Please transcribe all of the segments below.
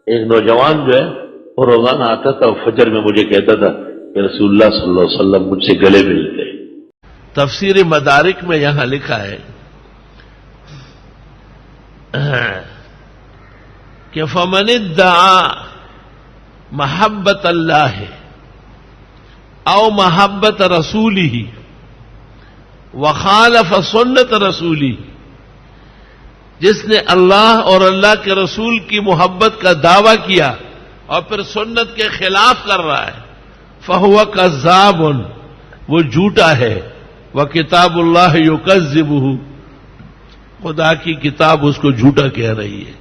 ایک نوجوان جو ہے وہ روزانہ آتا تھا اور فجر میں مجھے کہتا تھا کہ رسول اللہ صلی اللہ علیہ وسلم مجھ سے گلے ملتے. تفسیر مدارک میں یہاں لکھا ہے کہ فمن ادعا محبت اللہ او محبت رسولہ وخالف سنت رسولہ، جس نے اللہ اور اللہ کے رسول کی محبت کا دعویٰ کیا اور پھر سنت کے خلاف کر رہا ہے، فہو کذاب، وہ جھوٹا ہے، وکتاب اللہ یکذبہ، خدا کی کتاب اس کو جھوٹا کہہ رہی ہے.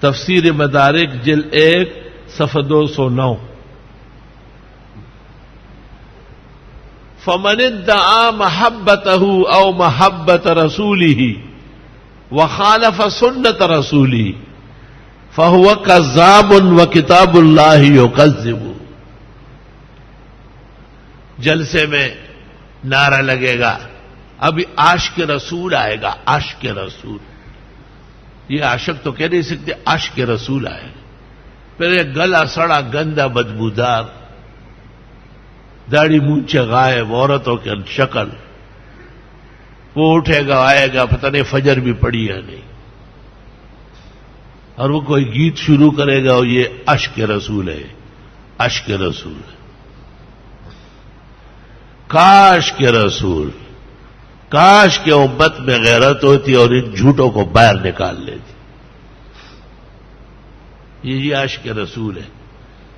تفسیر مدارک جلد 1 صفحہ 209. فمن ادعا محبتہ او محبت رسولہ وخالف سنت رسولہ فہو کذاب وکتاب اللہ یکذب. جلسے میں نعرہ لگے گا، ابھی عاشق رسول آئے گا، عاشق رسول. یہ عاشق تو کہہ نہیں سکتے، عاشق رسول آئے گا. پھر ایک گلا سڑا گندا بدبودار، داڑھی مونچھے غائب، عورتوں کی شکل، وہ اٹھے گا آئے گا، پتہ نہیں فجر بھی پڑی ہے نہیں، اور وہ کوئی گیت شروع کرے گا اور یہ عشق رسول ہے، عشق رسول ہے. کاش کے رسول، کاش کے امت میں غیرت ہوتی اور ان جھوٹوں کو باہر نکال لیتی. یہ عشق رسول ہے.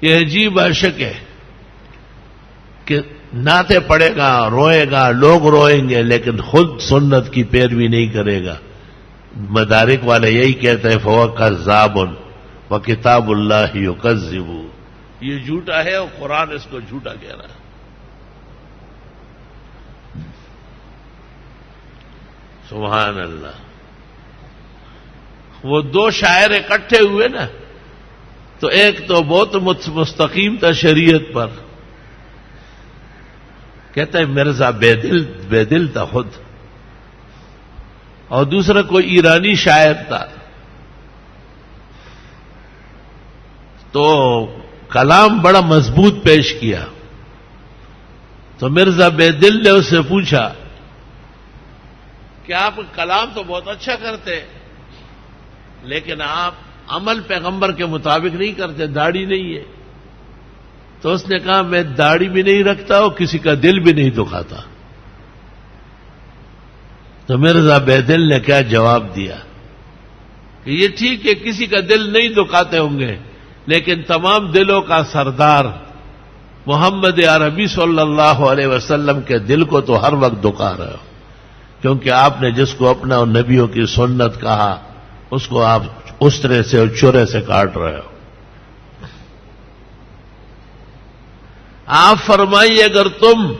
یہ عجیب عشق ہے کہ نعتیں پڑھے گا، روئے گا، لوگ روئیں گے، لیکن خود سنت کی پیروی نہیں کرے گا. مدارک والے یہی کہتے ہیں فہو کذاب وکتاب اللہ یکذب. یہ جھوٹا ہے اور قرآن اس کو جھوٹا کہہ رہا ہے. سبحان اللہ. وہ دو شاعر اکٹھے ہوئے نا، تو ایک تو بہت مستقیم تھا شریعت پر، کہتا ہے مرزا بے دل تھا خود، اور دوسرا کوئی ایرانی شاعر تھا. تو کلام بڑا مضبوط پیش کیا. تو مرزا بے دل نے اس سے پوچھا کہ آپ کلام تو بہت اچھا کرتے لیکن آپ عمل پیغمبر کے مطابق نہیں کرتے، داڑھی نہیں ہے. تو اس نے کہا میں داڑھی بھی نہیں رکھتا اور کسی کا دل بھی نہیں دکھاتا. تو مرزا بے دل نے کیا جواب دیا کہ یہ ٹھیک ہے کسی کا دل نہیں دکھاتے ہوں گے، لیکن تمام دلوں کا سردار محمد عربی صلی اللہ علیہ وسلم کے دل کو تو ہر وقت دکھا رہے ہو، کیونکہ آپ نے جس کو اپنا اور نبیوں کی سنت کہا اس کو آپ اسرے سے اور چورے سے کاٹ رہے ہو. آپ فرمائیے اگر تم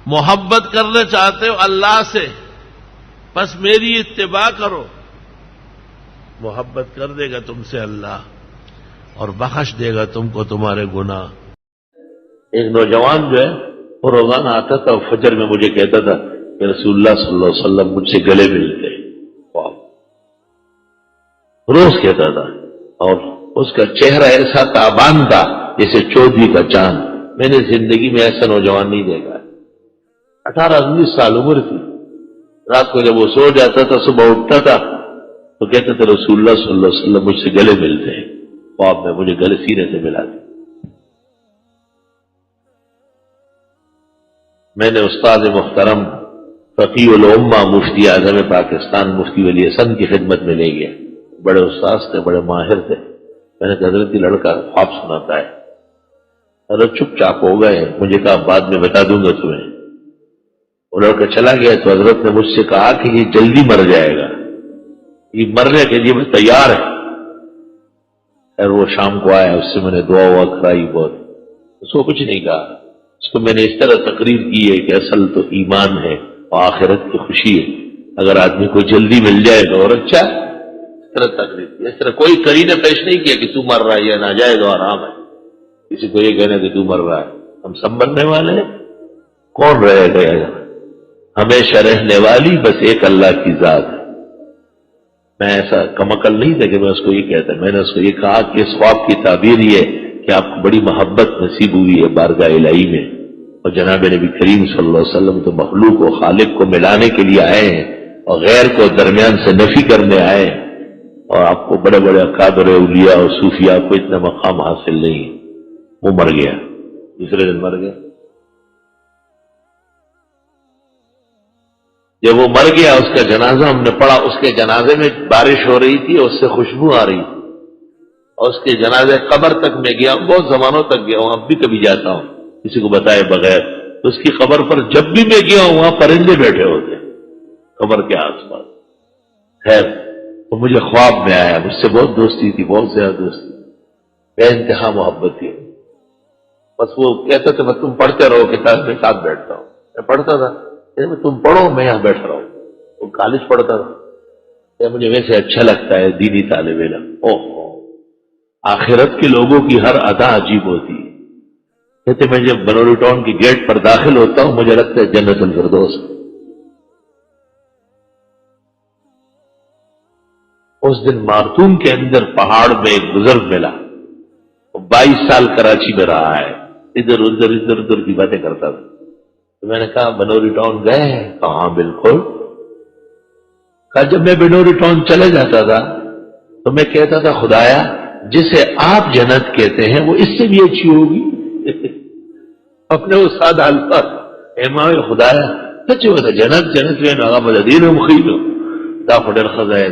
محبت کرنا چاہتے ہو اللہ سے بس میری اتباع کرو، محبت کر دے گا تم سے اللہ اور بخش دے گا تم کو تمہارے گناہ. ایک نوجوان جو ہے وہ روزانہ آتا تھا اور فجر میں مجھے کہتا تھا کہ رسول اللہ صلی اللہ علیہ وسلم مجھ سے گلے ملتے. روز کہتا تھا، اور اس کا چہرہ ایسا تابان تھا جیسے چودھری کا چاند. میں نے زندگی میں ایسا نوجوان نہیں دیکھا. 18-19 سال عمر تھی. رات کو جب وہ سو جاتا تھا صبح اٹھتا تھا تو کہتا تھا رسول اللہ صلی اللہ علیہ وسلم مجھ سے گلے ملتے ہیں. خواب میں مجھے گلے سینے سے ملا دی. میں نے استاد محترم فقیہ الامہ مفتی اعظم پاکستان مفتی ولی حسن کی خدمت میں لے گیا. بڑے استاذ تھے، بڑے ماہر تھے. میں نے کہا حضرت یہ لڑکا خواب سناتا ہے. حضرت چپ چاپ ہو گئے. مجھے کہا بعد میں بتا دوں گا تمہیں. وہ لڑکا چلا گیا تو حضرت نے مجھ سے کہا کہ یہ جلدی مر جائے گا، یہ مرنے کے لیے میں تیار ہے. اور وہ شام کو آیا، اس سے میں نے دعا کرائی بہت. اس کو کچھ نہیں کہا. اس کو میں نے اس طرح تقریر کی ہے کہ اصل تو ایمان ہے اور آخرت کی خوشی ہے. اگر آدمی کو جلدی مل جائے تو اور اچھا. اس طرح تقریر کی. اس طرح کوئی قرینہ پیش نہیں کیا کہ تو مر رہا ہے یا ناجائز اور حرام ہے. کسی کو یہ کہنا کہ تو مر رہا ہے. ہم سب مرنے والے ہیں. کون رہے گا؟ ہمیشہ رہنے والی بس ایک اللہ کی ذات ہے. میں ایسا کمعقل نہیں تھا کہ میں اس کو یہ کہتا، میں نے اس کو یہ کہا کہ اس خواب کی تعبیر یہ کہ آپ کو بڑی محبت نصیب ہوئی ہے بارگاہ الہی میں، اور جناب نبی کریم صلی اللہ علیہ وسلم تو مخلوق و خالق کو ملانے کے لیے آئے ہیں اور غیر کو درمیان سے نفی کرنے آئے ہیں، اور آپ کو بڑے بڑے اکابر اولیاء اور صوفیاء کو اتنا مقام حاصل نہیں ہے۔ وہ مر گیا، دوسرے دن مر گیا۔ جب وہ مر گیا اس کا جنازہ ہم نے پڑھا، اس کے جنازے میں بارش ہو رہی تھی اور اس سے خوشبو آ رہی تھی، اور اس کے جنازے قبر تک میں گیا ہوں، بہت زمانوں تک گیا ہوں، اب بھی کبھی جاتا ہوں کسی کو بتائے بغیر، تو اس کی قبر پر جب بھی میں گیا ہوں وہاں پرندے بیٹھے ہوتے ہیں قبر کے آس پاس۔ خیر، تو مجھے خواب میں آیا، مجھ سے بہت دوستی تھی، بہت زیادہ دوستی، بے انتہا محبت تھی، بس وہ کہتا تھا میں تم پڑھتے رہو کتاب کے ساتھ بیٹھتا ہوں، میں پڑھتا تھا، تم پڑھو میں یہاں بیٹھ رہا ہوں، وہ کالج پڑھتا تھا، مجھے ویسے اچھا لگتا ہے دینی طالب علم۔ آخرت کے لوگوں کی ہر ادا عجیب ہوتی ہے، کہتے میں جب بنوری ٹاؤن کی گیٹ پر داخل ہوتا ہوں مجھے لگتا ہے جنت الفردوس۔ اس دن مارتون کے اندر پہاڑ میں ایک بزرگ ملا، 22 سال کراچی میں رہا ہے، ادھر ادھر کی باتیں کرتا تھا، تو میں نے کہا بنوری ٹاؤن گئے ہیں؟ کہا ہاں بالکل۔ کہا جب میں بنوری ٹاؤن چلے جاتا تھا تو میں کہتا تھا خدایا جسے آپ جنت کہتے ہیں وہ اس سے بھی اچھی ہوگی۔ اپنے اس سادہ الفاظ، امام خدایا سچ ہوتا جنت میں ناغا مددین مخیل دا فڈر خزائے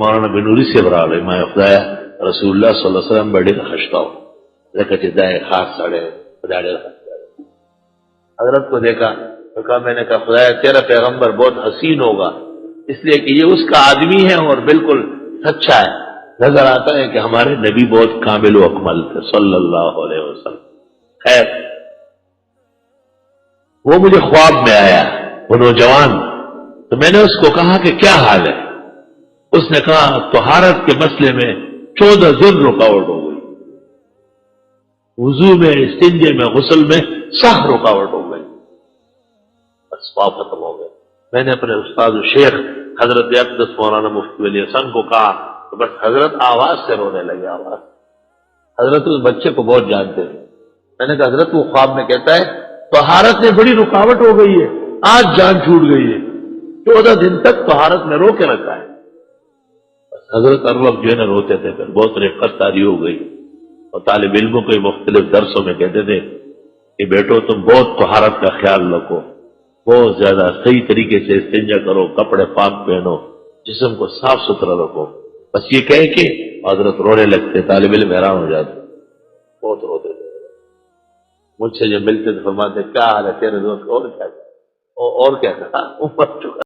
مولانا بنوری سے برال امام خدایا رسول اللہ صلی اللہ علیہ وسلم بڑے خشتا ہو لیکن جدائے خاص سڑے خداڑے حضرت کو دیکھا تو کہا میں نے کہا خدایا تیرا پیغمبر بہت حسین ہوگا اس لیے کہ یہ اس کا آدمی ہے اور بالکل سچا ہے، نظر آتا ہے کہ ہمارے نبی بہت کامل و اکمل تھے صلی اللہ علیہ وسلم۔ خیر، وہ مجھے خواب میں آیا وہ نوجوان، تو میں نے اس کو کہا کہ کیا حال ہے؟ اس نے کہا طہارت کے مسئلے میں 14 دن رکاوٹ ہو گئی، وضو میں، استنجے میں، غسل میں سخت رکاوٹ ہو گئی، بس خواب ختم ہو گئے۔ میں نے اپنے استاد و شیخ حضرت اقدس مولانا مفتی ولی حسن کو کہا تو بس حضرت آواز سے رونے لگے، آواز۔ حضرت اس بچے کو بہت جانتے ہیں، میں نے کہا حضرت وہ خواب میں کہتا ہے طہارت میں بڑی رکاوٹ ہو گئی ہے، آج جان چھوٹ گئی ہے، 14 دن تک طہارت میں رو کے رکھا ہے۔ بس حضرت ہر وقت جو ہے نا روتے تھے، پھر بہت رفقت طاری ہو گئی، اور طالب علموں کو مختلف درسوں میں کہتے تھے کہ بیٹو تم بہت طہارت کا خیال رکھو، بہت زیادہ صحیح طریقے سے استنجا کرو، کپڑے پاک پہنو، جسم کو صاف ستھرا رکھو، بس یہ کہہ کے حضرت رونے لگتے، طالب علم حیران ہو جاتے، بہت روتے تھے۔ مجھ سے جب ملتے تو فرماتے کیا حال ہے تیرے دوست؟ اور کیا تھا؟